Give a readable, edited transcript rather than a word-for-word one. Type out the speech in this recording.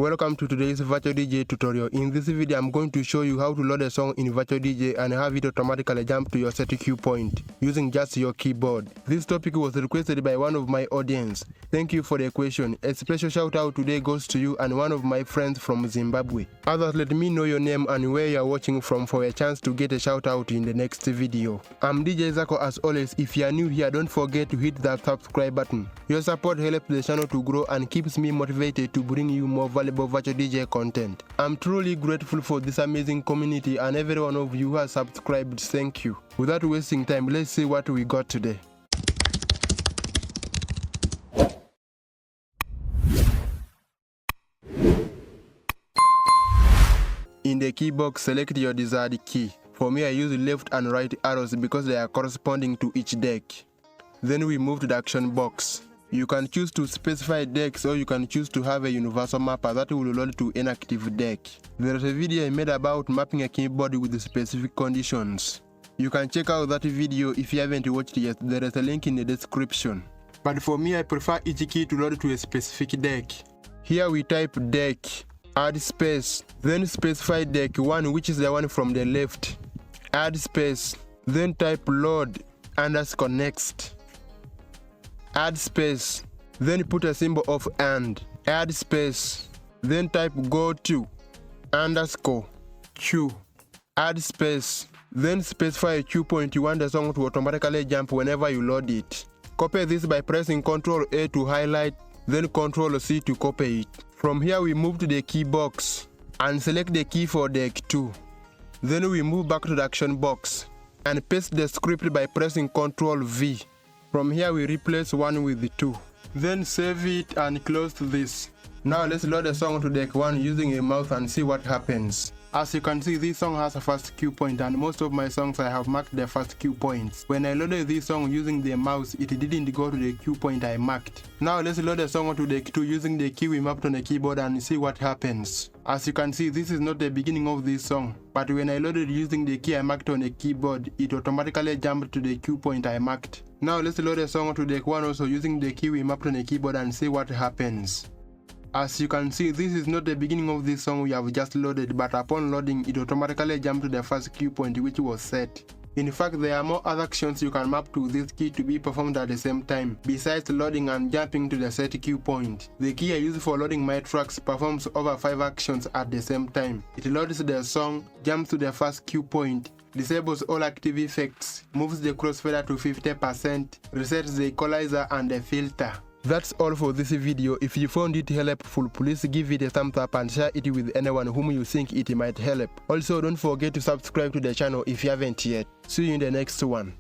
Welcome to today's Virtual DJ tutorial. In this video, I'm going to show you how to load a song in Virtual DJ and have it automatically jump to your set cue point using just your keyboard. This topic was requested by one of my audience. Thank you for the question. A special shout out today goes to you and one of my friends from Zimbabwe. Others, let me know your name and where you are watching from for a chance to get a shout out in the next video. I'm DJ Zako as always. If you are new here, don't forget to hit that subscribe button. Your support helps the channel to grow and keeps me motivated to bring you more valuable Virtual DJ content. I'm truly grateful for this amazing community and every one of you who has subscribed. Thank you. Without wasting time, let's see what we got today. In the key box, select your desired key. For me, I use left and right arrows because they are corresponding to each deck. Then we move to the action box. You can choose to specify decks or you can choose to have a universal mapper that will load to an active deck. There is a video I made about mapping a keyboard with specific conditions. You can check out that video if you haven't watched it yet. There is a link in the description. But for me, I prefer each key to load to a specific deck. Here we type deck, add space, then specify deck 1, which is the one from the left. Add space, then type load _ next. Add space, then put a symbol of and. Add space, then type go to _ cue. Add space, then specify a cue point you want the song to automatically jump whenever you load it. Copy this by pressing Ctrl A to highlight, then Ctrl C to copy it. From here we move to the key box and select the key for deck 2. Then we move back to the action box and paste the script by pressing Ctrl V. From here we replace 1 with 2. Then save it and close this. Now let's load the song to deck 1 using a mouse and see what happens. As you can see, this song has a first cue point and most of my songs I have marked the first cue points. When I loaded this song using the mouse, it didn't go to the cue point I marked. Now let's load the song to deck 2 using the key we mapped on the keyboard and see what happens. As you can see, this is not the beginning of this song, but when I loaded using the key I marked on the keyboard, it automatically jumped to the cue point I marked. Now let's load the song to deck 1 also using the key we mapped on the keyboard and see what happens. As you can see, this is not the beginning of this song we have just loaded, but upon loading, it automatically jumped to the first cue point which was set. In fact, there are more other actions you can map to this key to be performed at the same time, besides loading and jumping to the set cue point. The key I use for loading my tracks performs over 5 actions at the same time. It loads the song, jumps to the first cue point, disables all active effects, moves the crossfader to 50%, resets the equalizer and the filter. That's all for this video. If you found it helpful, please give it a thumbs up and share it with anyone whom you think it might help. Also, don't forget to subscribe to the channel if you haven't yet. See you in the next one.